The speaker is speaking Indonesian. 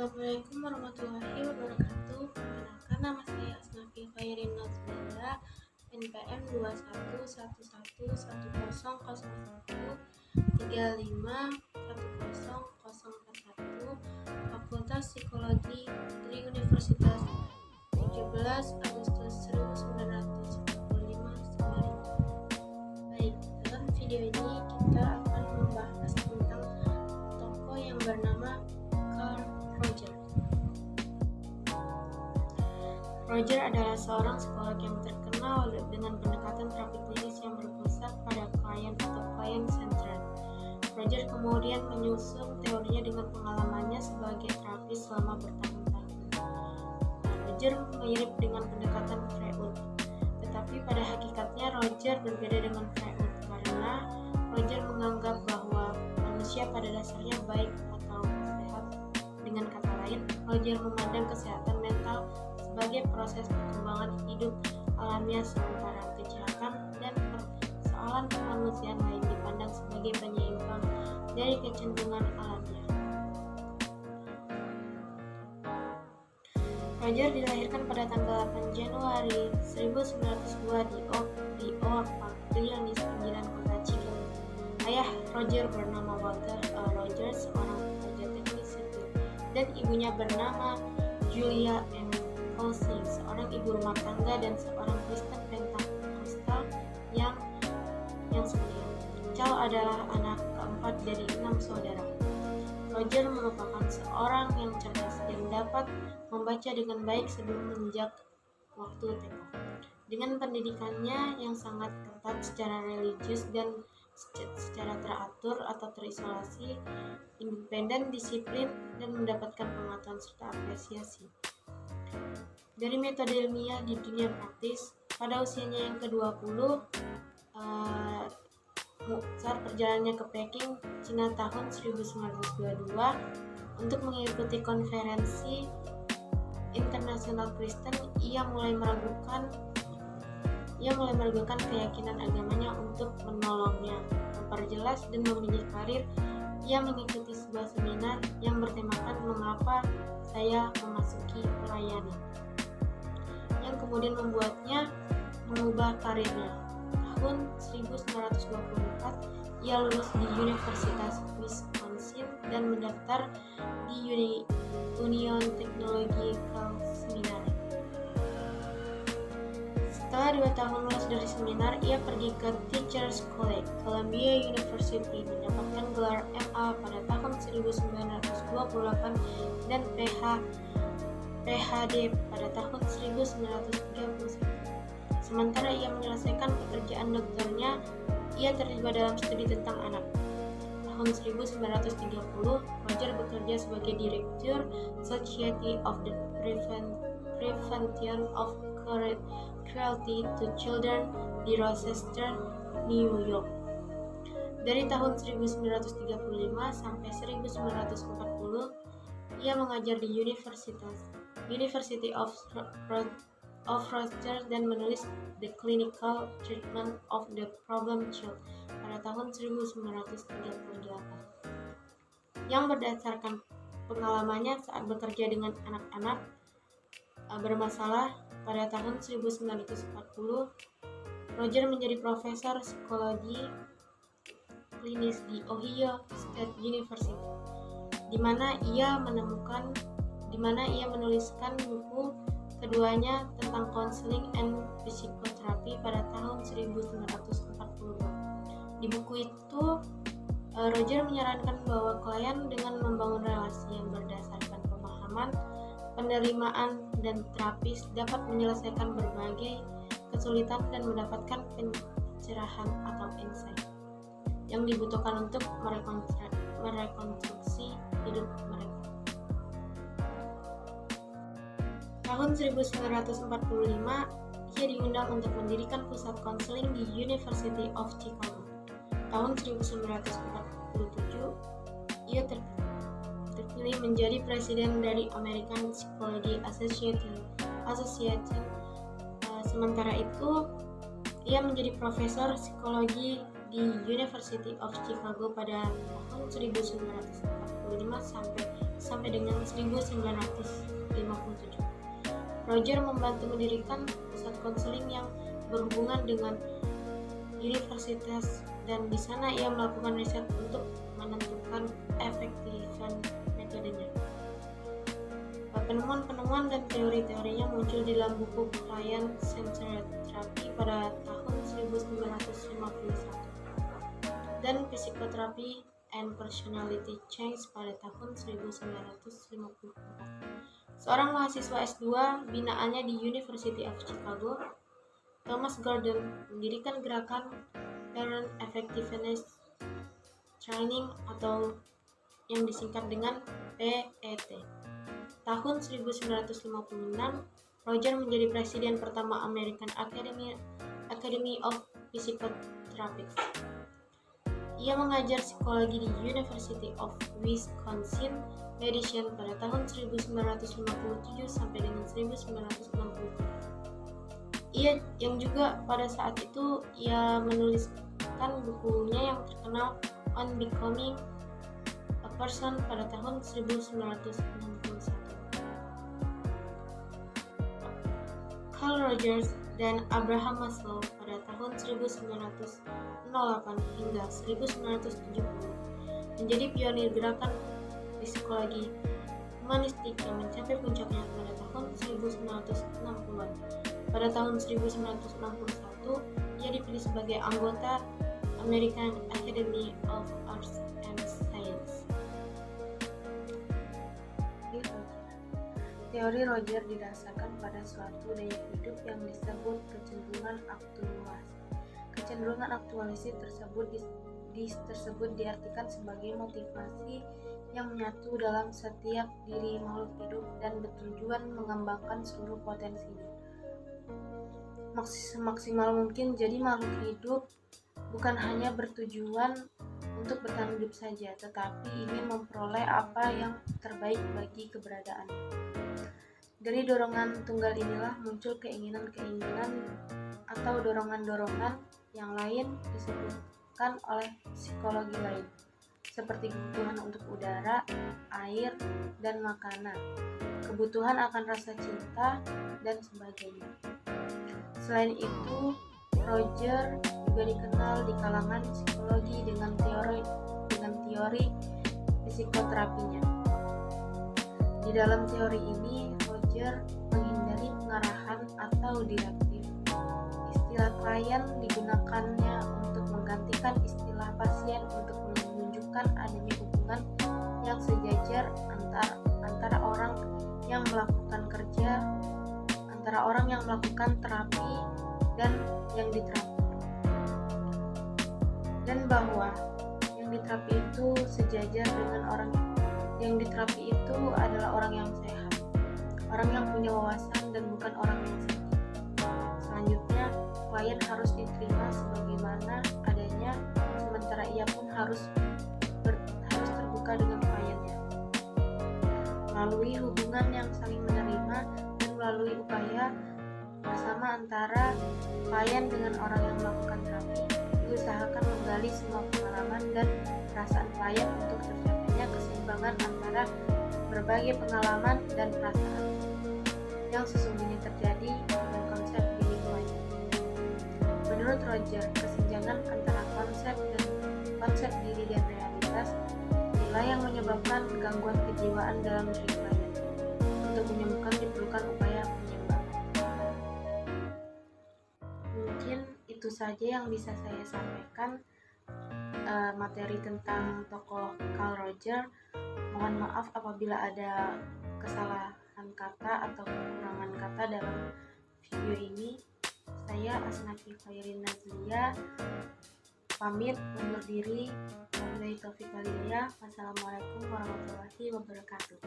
Assalamualaikum warahmatullahi wabarakatuh. Perkenalkan, nama saya Asnafi Khairin Nazmila, NPM 2111101351041, Fakultas Psikologi dari Universitas 17 Agustus 1945 Samarinda. Baik, dalam video ini kita akan membahas tentang tokoh yang bernama Carl Rogers. Roger adalah seorang psikolog yang terkenal dengan pendekatan terapi klinis yang berpusat pada klien atau client-centered. Roger kemudian menyusun teorinya dengan pengalamannya sebagai terapis selama bertahun-tahun. Roger mirip dengan pendekatan Freud, tetapi pada hakikatnya Roger berbeda dengan Freud karena Roger menganggap bahwa manusia pada dasarnya baik atau sehat. Dengan kata lain, Roger memandang kesehatan mental sebagai proses perkembangan hidup alamiah, sementara kejahatan dan persoalan kemanusiaan lain dipandang sebagai penyeimbang dari kecenderungan alamiah. Roger dilahirkan pada tanggal 8 Januari 1902 di Oak Park, Illinois, pinggiran kota Chicago. Ayah Roger bernama Walter Rogers, seorang pekerja teknik sipil, dan ibunya bernama Julia M. Olsing, seorang ibu rumah tangga dan seorang Kristen Pentakostal yang setia. Charles adalah anak keempat dari 6 saudara. Roger merupakan seorang yang cerdas dan dapat membaca dengan baik sebelum menginjak waktu TK. Dengan pendidikannya yang sangat ketat secara religius dan secara teratur atau terisolasi, independen, disiplin, dan mendapatkan pengetahuan serta apresiasi dari metode ilmiah di dunia praktis. Pada usianya yang ke-20, saat perjalanannya ke Peking, Cina tahun 1922 untuk mengikuti konferensi internasional Kristen, ia mulai meragukan keyakinan agamanya untuk menolongnya memperjelas dan memilih karir. Ia mengikuti sebuah seminar yang bertemakan "Mengapa Saya Memasuki Pelayanan", yang kemudian membuatnya mengubah karirnya. Tahun 1924, ia lulus di Universitas Wisconsin dan mendaftar di Union Technological Seminary. Setelah 2 tahun lulus dari seminar, ia pergi ke Teachers College, Columbia University, mendapatkan gelar MA pada tahun 1928 dan PhD pada tahun 1931. Sementara ia menyelesaikan pekerjaan dokternya, ia terlibat dalam studi tentang anak. Tahun 1930, Roger bekerja sebagai direktur Society of the Prevention of Cruelty to Children di Rochester, New York. Dari tahun 1935 sampai 1940, ia mengajar di University of Rochester dan menulis The Clinical Treatment of the Problem Child pada tahun 1938, yang berdasarkan pengalamannya saat bekerja dengan anak-anak bermasalah. Pada tahun 1940, Roger menjadi profesor psikologi klinis di Ohio State University, di mana ia menuliskan buku keduanya tentang counseling and psychotherapy pada tahun 1942. Di buku itu, Roger menyarankan bahwa klien dengan membangun relasi yang berdasarkan pemahaman, penerimaan, dan terapis dapat menyelesaikan berbagai kesulitan dan mendapatkan pencerahan atau insight yang dibutuhkan untuk merekonstruksi hidup mereka. Tahun 1945, ia diundang untuk mendirikan pusat konseling di University of Chicago. Tahun 1947, ia terpilih menjadi presiden dari American Psychology Association. Sementara itu, ia menjadi profesor psikologi di University of Chicago pada tahun 1940. sampai dengan 1957. Roger membantu mendirikan pusat konseling yang berhubungan dengan universitas, dan di sana ia melakukan riset untuk menentukan efektifan metodenya. Penemuan-penemuan dan teori-teorinya muncul di dalam buku Client-Centered Therapy pada tahun 1951 dan Psychotherapy and Personality Change pada tahun 1954. Seorang mahasiswa S2 binaannya di University of Chicago, Thomas Gordon mendirikan gerakan Parent Effectiveness Training atau yang disingkat dengan PET. Tahun 1956, Roger menjadi presiden pertama American Academy of Psychotherapists. Ia mengajar psikologi di University of Wisconsin Madison pada tahun 1957 sampai dengan 1963. Ia yang juga pada saat itu ia menuliskan bukunya yang terkenal On Becoming a Person pada tahun 1961. Carl Rogers dan Abraham Maslow pada tahun 1908 hingga 1970 menjadi pionir gerakan psikologi humanistik yang mencapai puncaknya pada tahun 1960-an. Pada tahun 1961, ia dipilih sebagai anggota American Academy of Arts and Science. Teori Roger didasarkan pada suatu daya hidup yang disebut kecenderungan aktualisasi. Kecenderungan aktualisasi tersebut diartikan sebagai motivasi yang menyatu dalam setiap diri makhluk hidup dan bertujuan mengembangkan seluruh potensinya semaksimal mungkin. Jadi makhluk hidup bukan hanya bertujuan untuk bertahan hidup saja, tetapi ingin memperoleh apa yang terbaik bagi keberadaannya. Dari dorongan tunggal inilah muncul keinginan-keinginan atau dorongan-dorongan yang lain disebutkan oleh psikologi lain, seperti kebutuhan untuk udara, air, dan makanan, kebutuhan akan rasa cinta, dan sebagainya. Selain itu, Roger juga dikenal di kalangan psikologi dengan teori psikoterapinya. Di dalam teori ini, Roger menghindari pengarahan atau direktif. Istilah klien digunakannya untuk menggantikan istilah pasien untuk menunjukkan adanya hubungan yang sejajar antara orang yang melakukan terapi dan yang diterapi, dan bahwa yang diterapi itu sejajar dengan orang yang diterapi itu adalah orang yang sehat, orang yang punya wawasan, dan bukan orang yang sakit. Selanjutnya, klien harus diterima sebagaimana adanya, sementara ia pun harus terbuka dengan kliennya. Melalui hubungan yang saling menerima dan melalui upaya bersama antara klien dengan orang yang melakukan terapi, diusahakan menggali semua pengalaman dan perasaan klien untuk tercapainya keseimbangan antara berbagai pengalaman dan perasaan yang sesungguhnya terjadi dengan konsep diri klien. Menurut Roger, kesenjangan antara konsep diri dan realitas inilah yang menyebabkan gangguan kejiwaan dalam diri klien. Untuk menyembuhkan diperlukan upaya penyembuhan. Mungkin itu saja yang bisa saya sampaikan materi tentang tokoh Carl Roger. Mohon maaf apabila ada kesalahan kata atau kekurangan kata dalam video ini. Saya Asnafi Khairin Nazlia pamit undur diri. Wabillahi taufiq wal hidayah. Wassalamualaikum warahmatullahi wabarakatuh.